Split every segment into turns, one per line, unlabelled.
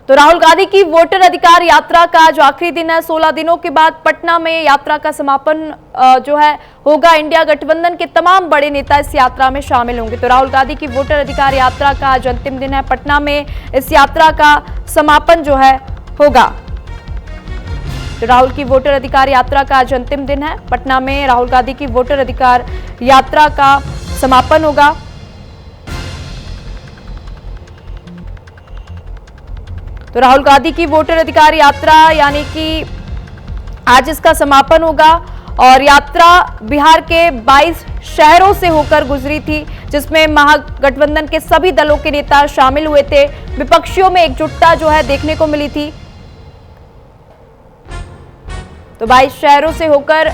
तो राहुल गांधी की वोटर अधिकार यात्रा का आज आखिरी दिन है। 16 दिनों के बाद पटना में यात्रा का समापन जो है होगा। इंडिया गठबंधन के तमाम बड़े नेता इस यात्रा में शामिल होंगे। तो राहुल गांधी की वोटर अधिकार यात्रा का आज अंतिम दिन है। पटना में इस यात्रा का समापन जो है होगा। तो राहुल की वोटर अधिकार यात्रा का आज अंतिम दिन है। पटना में राहुल गांधी की वोटर अधिकार यात्रा का समापन होगा। तो राहुल गांधी की वोटर अधिकार यात्रा यानी कि आज इसका समापन होगा। और यात्रा बिहार के 22 शहरों से होकर गुजरी थी, जिसमें महागठबंधन के सभी दलों के नेता शामिल हुए थे। विपक्षियों में एकजुटता जो है देखने को मिली थी। तो 22 शहरों से होकर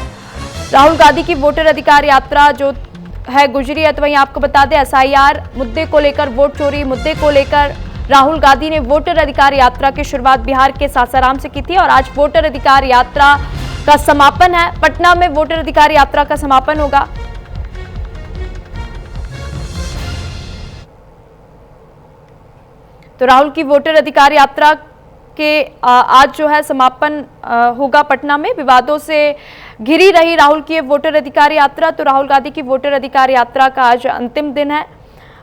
राहुल गांधी की वोटर अधिकार यात्रा जो है गुजरी है। तो वहीं आपको बता दें, एसआईआर मुद्दे को लेकर, वोट चोरी मुद्दे को लेकर राहुल गांधी ने वोटर अधिकार यात्रा की शुरुआत बिहार के सासाराम से की थी और आज वोटर अधिकार यात्रा का समापन है। पटना में वोटर अधिकार यात्रा का समापन होगा। तो राहुल की वोटर अधिकार यात्रा के आज जो है समापन होगा। पटना में विवादों से घिरी रही राहुल की वोटर अधिकार यात्रा। तो राहुल गांधी की वोटर अधिकार यात्रा का आज अंतिम दिन है।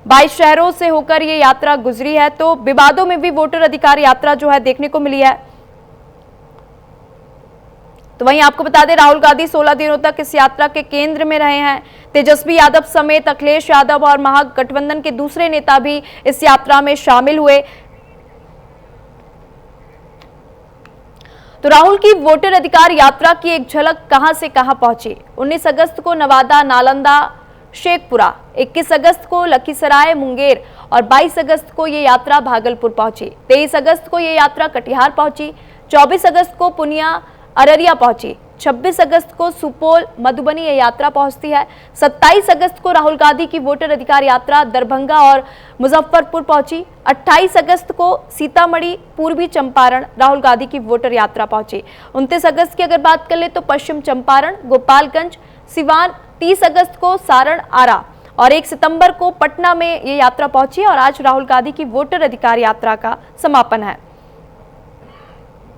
22 शहरों से होकर ये यात्रा गुजरी है। तो विवादों में भी वोटर अधिकार यात्रा जो है देखने को मिली है। तो वहीं आपको बता दें, राहुल गांधी 16 दिनों तक इस यात्रा के केंद्र में रहे हैं। तेजस्वी यादव समेत अखिलेश यादव और महागठबंधन के दूसरे नेता भी इस यात्रा में शामिल हुए। तो राहुल की वोटर अधिकार यात्रा की एक झलक कहां से कहां पहुंची। 19 अगस्त को नवादा, नालंदा, शेखपुरा, 21 अगस्त को लखीसराय, मुंगेर और 22 अगस्त को ये यात्रा भागलपुर पहुंची। 23 अगस्त को ये यात्रा कटिहार पहुंची। 24 अगस्त को पुनिया, अररिया पहुंची। 26 अगस्त को सुपौल, मधुबनी ये यात्रा पहुंचती है। 27 अगस्त को राहुल गांधी की वोटर अधिकार यात्रा दरभंगा और मुजफ्फरपुर पहुंची। 28 अगस्त को सीतामढ़ी, पूर्वी चंपारण राहुल गांधी की वोटर यात्रा पहुंची। 29 अगस्त की अगर बात कर ले तो पश्चिम चंपारण, गोपालगंज, सिवान। 30 अगस्त को सारण, आरा और 1 सितंबर को पटना में ये यात्रा पहुंची और आज राहुल गांधी की वोटर अधिकार यात्रा का समापन है।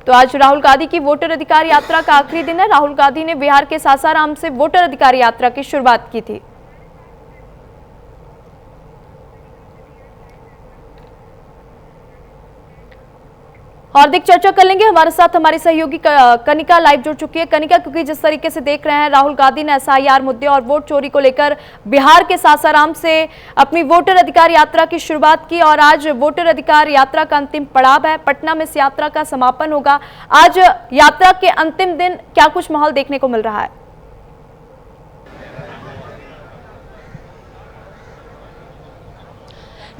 तो आज राहुल गांधी की वोटर अधिकार यात्रा का आखिरी दिन है। राहुल गांधी ने बिहार के सासाराम से वोटर अधिकार यात्रा की शुरुआत की थी। और अधिक चर्चा कर लेंगे। हमारे साथ हमारी सहयोगी कनिका लाइव जुड़ चुकी है। कनिका, क्योंकि जिस तरीके से देख रहे हैं, राहुल गांधी ने एसआईआर मुद्दे और वोट चोरी को लेकर बिहार के सासाराम से अपनी वोटर अधिकार यात्रा की शुरुआत की और आज वोटर अधिकार यात्रा का अंतिम पड़ाव है। पटना में इस यात्रा का समापन होगा। आज यात्रा के अंतिम दिन क्या कुछ माहौल देखने को मिल रहा है?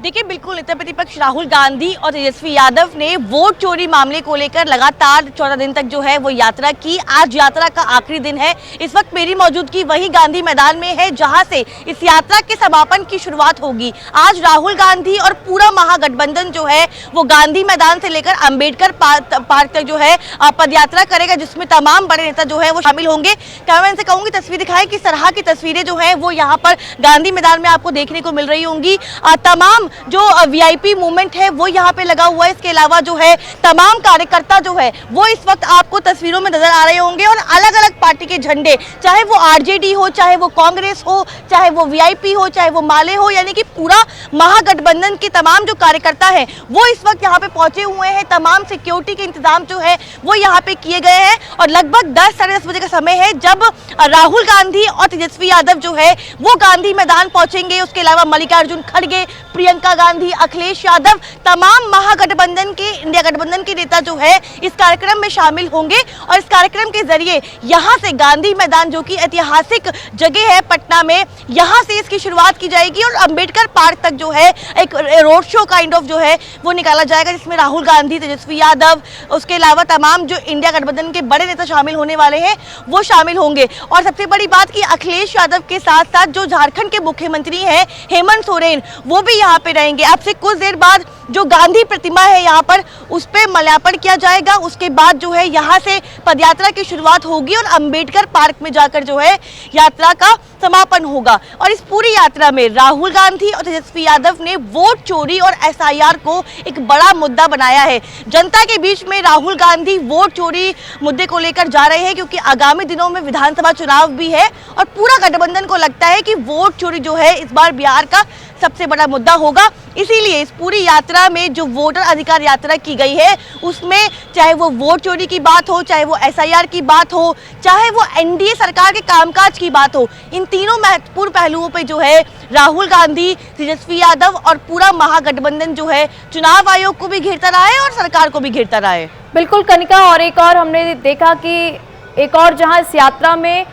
देखिए, बिल्कुल नेता प्रतिपक्ष राहुल गांधी और तेजस्वी यादव ने वोट चोरी मामले को लेकर लगातार 14 दिन तक जो है वो यात्रा की। आज यात्रा का आखिरी दिन है। इस वक्त मेरी मौजूदगी वही गांधी मैदान में है जहां से इस यात्रा के समापन की शुरुआत होगी। आज राहुल गांधी और पूरा महागठबंधन जो है वो गांधी मैदान से लेकर अंबेडकर पार्क तक जो है पदयात्रा करेगा, जिसमें तमाम बड़े नेता जो है वो शामिल होंगे। कैमरामैन से कहूंगी तस्वीर दिखाएं। किस तरह की तस्वीरें जो है वो यहाँ पर गांधी मैदान में आपको देखने को मिल रही होंगी। तमाम जो वीआईपी मूवमेंट है वो यहाँ पे लगा हुआ है। इसके अलावा जो है तमाम कार्यकर्ता जो है वो इस वक्त आपको तस्वीरों में नजर आ रहे होंगे और अलग अलग पार्टी के झंडे, चाहे वो आरजेडी हो, चाहे वो कांग्रेस हो, चाहे वो वीआईपी हो, चाहे वो माले हो, यानी कि पूरा महागठबंधन के तमाम जो कार्यकर्ता है वो इस वक्त यहाँ पे पहुंचे हुए हैं। तमाम सिक्योरिटी के इंतजाम जो है वो यहाँ पे किए गए हैं और लगभग 10 साढ़े 10 बजे का समय है जब राहुल गांधी और तेजस्वी यादव जो है वो गांधी मैदान पहुंचेंगे। उसके अलावा मल्लिकार्जुन खड़गे, प्रियंका गांधी, अखिलेश यादव, तमाम महागठबंधन के, इंडिया गठबंधन के नेता जो है इस कार्यक्रम में शामिल होंगे और इस कार्यक्रम के जरिए यहां से गांधी मैदान, जो कि ऐतिहासिक जगह है पटना में, यहां से इसकी शुरुआत की जाएगी और अंबेडकर पार्क तक जो है एक रोड शो काइंड ऑफ जो है वो निकाला जाएगा, जिसमें राहुल गांधी, तेजस्वी यादव, उसके अलावा तमाम जो इंडिया गठबंधन के बड़े नेता शामिल होने वाले हैं वो शामिल होंगे। और सबसे बड़ी बात कि अखिलेश यादव के साथ साथ जो झारखंड के मुख्यमंत्री हैं हेमंत सोरेन, वो भी यहाँ पे रहेंगे। आपसे कुछ देर बाद जो गांधी प्रतिमा है यहाँ पर उस पे माल्यार्पण किया जाएगा। उसके बाद जो है यहाँ से पदयात्रा की शुरुआत होगी और अंबेडकर पार्क में जाकर जो है यात्रा का समापन होगा। और इस पूरी यात्रा में राहुल गांधी और तेजस्वी यादव ने वोट चोरी और एसआईआर को एक बड़ा मुद्दा बनाया है। जनता के बीच में राहुल गांधी वोट चोरी मुद्दे को लेकर जा रहे हैं, क्योंकि आगामी दिनों में विधानसभा चुनाव भी है और पूरा गठबंधन को लगता है कि वोट चोरी जो है इस बार बिहार का सबसे बड़ा मुद्दा होगा। इसीलिए इस पूरी यात्रा में जो वोटर अधिकार यात्रा की गई है उसमें चाहे वो वोट चोरी की बात हो, चाहे वो एसआईआर की बात हो, चाहे वो एनडीए सरकार के कामकाज की बात हो, इन तीनों महत्वपूर्ण पहलुओं पे जो है राहुल गांधी, तेजस्वी यादव और पूरा महागठबंधन जो है चुनाव आयोग को भी घेरता रहा है और सरकार को भी घेरता रहा है।
बिल्कुल कनिका, और एक और हमने देखा कि एक और जहां इस यात्रा में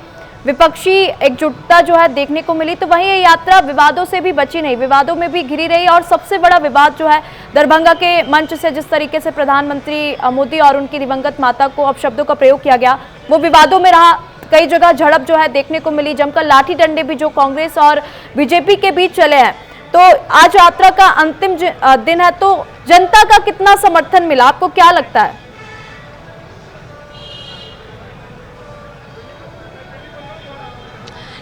विपक्षी एकजुटता जो है देखने को मिली, तो वहीं ये यात्रा विवादों से भी बची नहीं, विवादों में भी घिरी रही। और सबसे बड़ा विवाद जो है दरभंगा के मंच से जिस तरीके से प्रधानमंत्री मोदी और उनकी दिवंगत माता को अपशब्दों का प्रयोग किया गया, वो विवादों में रहा। कई जगह झड़प जो है देखने को मिली, जमकर लाठी डंडे भी जो कांग्रेस और बीजेपी के बीच चले हैं। तो आज यात्रा का अंतिम दिन है, तो जनता का कितना समर्थन मिला, आपको क्या लगता है?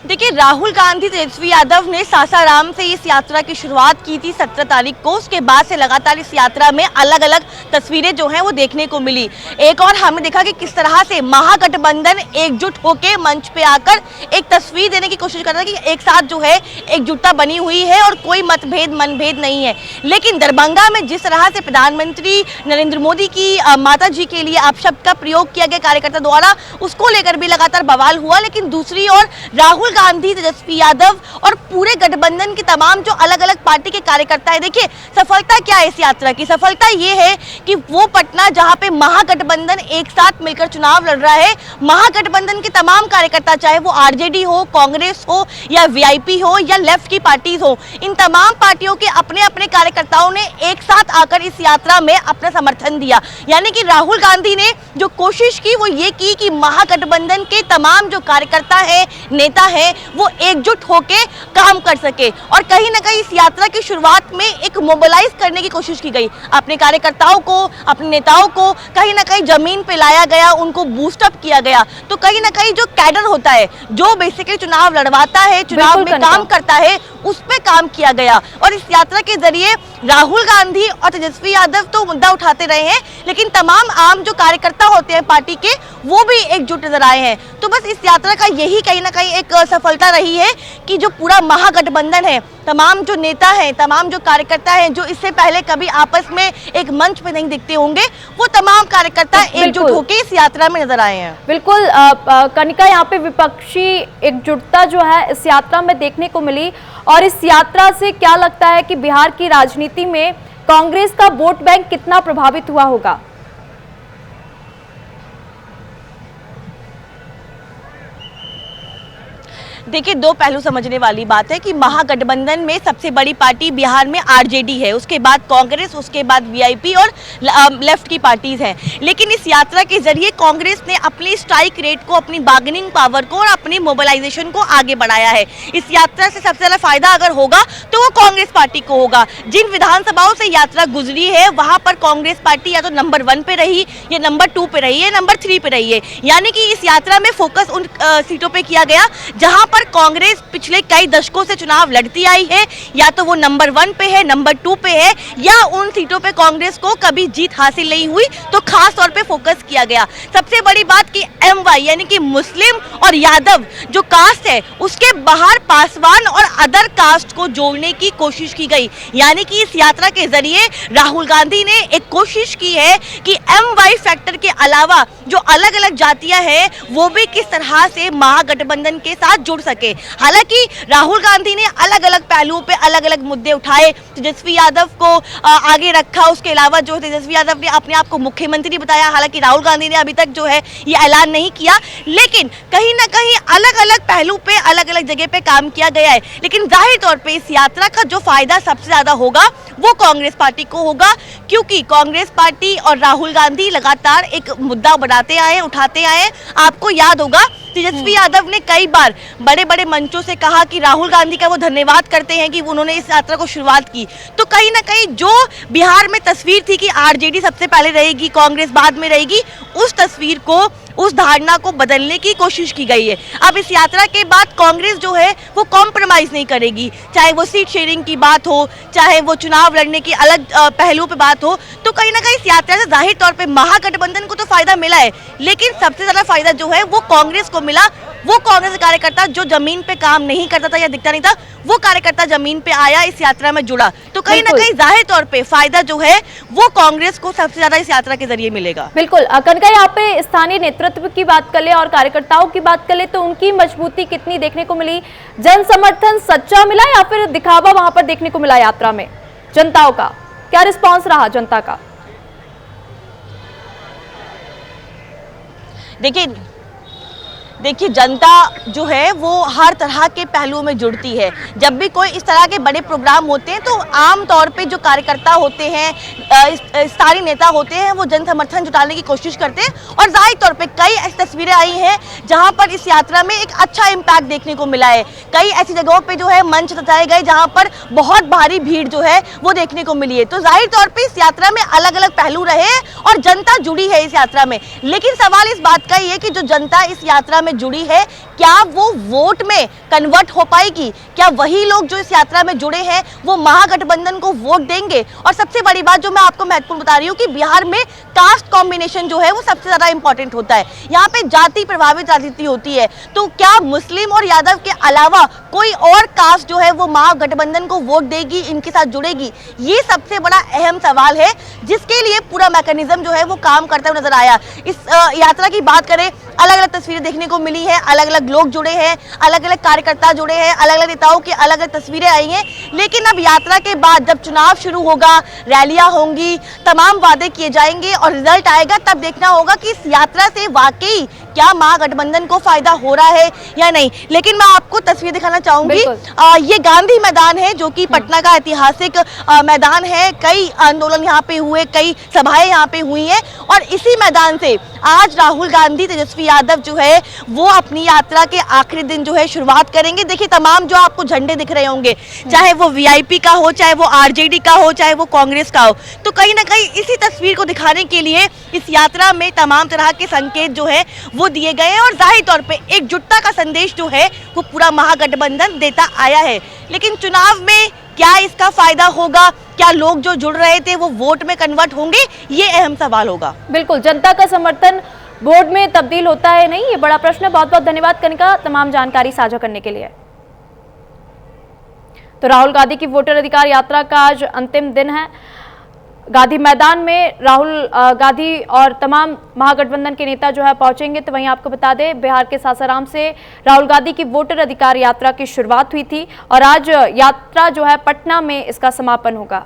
देखिए, राहुल गांधी, तेजस्वी यादव ने सासाराम से इस यात्रा की शुरुआत की थी 17 तारीख को। उसके बाद से लगातार इस यात्रा में अलग अलग तस्वीरें जो हैं वो देखने को मिली। एक और हमने देखा कि किस तरह से महागठबंधन एकजुट होकर मंच पे आकर एक तस्वीर देने की कोशिश कर रहा है कि एक साथ जो है एकजुटता बनी हुई है और कोई मतभेद मनभेद नहीं है। लेकिन दरभंगा में जिस तरह से प्रधानमंत्री नरेंद्र मोदी की माता जी के लिए अपशब्द का प्रयोग किया गया कार्यकर्ता द्वारा, उसको लेकर भी लगातार बवाल हुआ। लेकिन दूसरी ओर राहुल गांधी, तेजस्वी यादव और पूरे गठबंधन के तमाम जो अलग अलग पार्टी के कार्यकर्ता है, देखिए सफलता क्या है इस यात्रा की? सफलता ये है कि वो पटना जहां पे महागठबंधन एक साथ मिलकर चुनाव लड़ रहा है, महागठबंधन के तमाम कार्यकर्ता, चाहे वो आरजेडी हो, कांग्रेस हो या वीआईपी हो या लेफ्ट की पार्टीज हो, इन तमाम पार्टियों के अपने अपने कार्यकर्ताओं ने एक साथ आकर इस यात्रा में अपना समर्थन दिया। यानी कि राहुल गांधी ने जो कोशिश की वो ये की कि महागठबंधन के तमाम जो कार्यकर्ता है, नेता है, वो एकजुट होके काम कर सके। और कहीं ना कहीं इस यात्रा की शुरुआत में एक मोबिलाइज करने की कोशिश की गई, अपने कार्यकर्ताओं को, अपने नेताओं को कहीं ना कहीं जमीन पे लाया गया, उनको बूस्टअप किया गया। तो कहीं ना कहीं जो कैडर होता है, जो बेसिकली चुनाव लड़वाता है, चुनाव में काम करता है, उस पे काम किया गया। और इस यात्रा के जरिए राहुल गांधी और तेजस्वी यादव तो मुद्दा उठाते रहे हैं, लेकिन तमाम आम जो कार्यकर्ता होते हैं पार्टी के, वो भी एकजुट नजर आए हैं। तो बस इस यात्रा का यही कहीं ना कहीं एक सफलता रही है कि जो पूरा महागठबंधन है, तमाम जो नेता हैं, तमाम जो कार्यकर्ता हैं, जो इससे पहले कभी आपस में एक मंच पे नहीं दिखते होंगे, वो तमाम कार्यकर्ता एकजुट होकर इस यात्रा में नजर आए हैं।
बिल्कुल कनिका, यहाँ पे विपक्षी एकजुटता जो है इस यात्रा में देखने को मिली। और इस यात्रा से क्या लगता है कि बिहार की राजनीति में कांग्रेस का वोट बैंक कितना प्रभावित हुआ होगा?
देखिए, दो पहलू समझने वाली बात है कि महागठबंधन में सबसे बड़ी पार्टी बिहार में आरजेडी है, उसके बाद कांग्रेस, उसके बाद वीआईपी और लेफ्ट की पार्टीज हैं। लेकिन इस यात्रा के जरिए कांग्रेस ने अपनी स्ट्राइक रेट को, अपनी बार्गेनिंग पावर को और अपनी मोबिलाइजेशन को आगे बढ़ाया है। इस यात्रा से सबसे ज्यादा फायदा अगर होगा तो वो कांग्रेस पार्टी को होगा। जिन विधानसभाओं से यात्रा गुजरी है वहां पर कांग्रेस पार्टी या तो नंबर 1 पे रही, या नंबर 2 पे रही है, नंबर 3 पे रही है। यानी कि इस यात्रा में फोकस उन सीटों पे किया गया जहां पर कांग्रेस पिछले कई दशकों से चुनाव लड़ती आई है, या तो वो नंबर 1 पे है, नंबर 2 पे है, या उन सीटों पे कांग्रेस को कभी जीत हासिल नहीं हुई, तो खास तौर पे फोकस किया गया। सबसे बड़ी बात कि एमवाई यानी कि मुस्लिम और यादव जो कास्ट है, उसके बाहर पासवान और अदर कास्ट को जोड़ने की कोशिश की गई। यानी कि इस यात्रा के जरिए राहुल गांधी ने एक कोशिश की है कि एमवाई फैक्टर के अलावा जो अलग अलग जातियां हैं वो भी किस तरह से महागठबंधन के साथ जुड़ सके। हालांकि राहुल गांधी ने अलग अलग पहलुओं पे अलग अलग मुद्दे उठाए, तेजस्वी यादव को आगे रखा, उसके अलावा जो तेजस्वी यादव ने अपने आप को मुख्यमंत्री बताया। हालांकि राहुल गांधी ने अभी तक जो है ये ऐलान नहीं किया, लेकिन कहीं ना कहीं अलग अलग पहलू पे, अलग अलग जगह पे काम किया गया है। लेकिन जाहिर तौर पे इस यात्रा का जो फायदा सबसे ज्यादा होगा वो कांग्रेस पार्टी को होगा, क्योंकि कांग्रेस पार्टी और राहुल गांधी लगातार एक मुद्दा बनाते आए, उठाते आए। आपको याद होगा तेजस्वी यादव ने कई बार बड़े बड़े मंचों से कहा कि राहुल गांधी का वो धन्यवाद करते हैं कि उन्होंने इस यात्रा को शुरुआत की। तो कहीं ना कहीं जो बिहार में तस्वीर थी कि आरजेडी सबसे पहले रहेगी, कांग्रेस बाद में रहेगी, उस तस्वीर को, उस धारणा को बदलने की कोशिश की गई है। अब इस यात्रा के बाद कांग्रेस जो है वो कॉम्प्रोमाइज नहीं करेगी, चाहे वो सीट शेयरिंग की बात हो, चाहे वो चुनाव लड़ने की अलग पहलुओं पे बात हो। तो कहीं ना कहीं इस यात्रा से जाहिर तौर पे महागठबंधन को तो फायदा मिला है, लेकिन सबसे ज्यादा फायदा जो है वो कांग्रेस को मिला। वो कांग्रेस कार्यकर्ता जो जमीन पे काम नहीं करता था या दिखता नहीं था, वो कार्यकर्ता जमीन पे आया, इस यात्रा में जुड़ा। तो कहीं ना कहीं जाहिर तौर पे फायदा जो है वो कांग्रेस को सबसे ज्यादा इस यात्रा के जरिए मिलेगा।
बिल्कुल कनका, यहाँ पे स्थानीय नेतृत्व की बात कर ले और कार्यकर्ताओं की बात कर ले तो उनकी मजबूती कितनी देखने को मिली? जन समर्थन सच्चा मिला या फिर दिखावा वहां पर देखने को मिला? यात्रा में जनताओं का क्या रिस्पॉन्स रहा? जनता का
देखिए जनता जो है वो हर तरह के पहलुओं में जुड़ती है। जब भी कोई इस तरह के बड़े प्रोग्राम होते हैं तो आम तौर पे जो कार्यकर्ता होते हैं, स्थानीय नेता होते हैं, वो जन समर्थन जुटाने की कोशिश करते हैं। और जाहिर तौर पे कई ऐसी तस्वीरें आई हैं जहां पर इस यात्रा में एक अच्छा इम्पैक्ट देखने को मिला है। कई ऐसी जगहों पे जो है मंच सजाए गए जहां पर बहुत भारी भीड़ जो है वो देखने को मिली है। तो जाहिर तौर पर इस यात्रा में अलग अलग पहलू रहे और जनता जुड़ी है इस यात्रा में। लेकिन सवाल इस बात का ही है कि जो जनता इस यात्रा में जुड़ी है, क्या वो वोट में कन्वर्ट हो पाएगी? क्या वही लोग जो इस यात्रा में जुड़े हैं वो महागठबंधन को वोट देंगे? और सबसे बड़ी बात जो मैं आपको महत्वपूर्ण बता रही हूँ कि बिहार में कास्ट कॉम्बिनेशन जो है वो सबसे ज्यादा इंपॉर्टेंट होता है। यहाँ पे जाति प्रभावित राजनीति होती है। तो क्या मुस्लिम और यादव के अलावा कोई और कास्ट जो है वो महागठबंधन को वोट देगी, इनके साथ जुड़ेगी? ये सबसे बड़ा अहम सवाल है जिसके लिए पूरा मैकेनिज्म जो है वो काम करता हुआ नजर आया। इस यात्रा की बात करें, अलग अलग तस्वीरें देखने को मिली है, अलग अलग लोग जुड़े हैं, अलग अलग कार्यकर्ता जुड़े हैं, अलग अलग नेताओं की अलग अलग तस्वीरें आई हैं। लेकिन अब यात्रा के बाद जब चुनाव शुरू होगा, रैलियां होंगी, तमाम वादे किए जाएंगे और रिजल्ट आएगा, तब देखना होगा कि इस यात्रा से वाकई क्या महागठबंधन को फायदा हो रहा है या नहीं। लेकिन मैं आपको तस्वीर दिखाना चाहूंगी। ये गांधी मैदान है जो कि पटना का ऐतिहासिक मैदान है। कई आंदोलन यहाँ पे हुए, कई सभाएं यहाँ पे हुई हैं और इसी मैदान से आज राहुल गांधी, तेजस्वी यादव जो है वो अपनी यात्रा के आखिरी दिन जो है शुरुआत करेंगे। देखिए तमाम जो आपको झंडे दिख रहे होंगे, चाहे वो वीआईपी का हो, चाहे वो आरजेडी का हो, चाहे वो कांग्रेस का हो, तो कहीं ना कहीं इसी तस्वीर को दिखाने के लिए इस यात्रा में तमाम तरह के संकेत जो है वो दिए गए हैं और जाहिर तौर पे एकजुटता का संदेश जो है वो पूरा महागठबंधन देता आया है। लेकिन चुनाव में क्या इसका फायदा होगा? क्या लोग जो जुड़ रहे थे वो वोट में कन्वर्ट होंगे? ये अहम सवाल होगा।
बिल्कुल, जनता का समर्थन वोट में तब्दील होता है नहीं, ये बड़ा प्रश्न है। बहुत बहुत धन्यवाद कनिका तमाम जानकारी साझा करने के लिए। तो राहुल गांधी की वोटर अधिकार यात्रा का आज अंतिम दिन है। गांधी मैदान में राहुल गांधी और तमाम महागठबंधन के नेता जो है पहुंचेंगे। तो वहीं आपको बता दें, बिहार के सासाराम से राहुल गांधी की वोटर अधिकार यात्रा की शुरुआत हुई थी और आज यात्रा जो है पटना में इसका समापन होगा।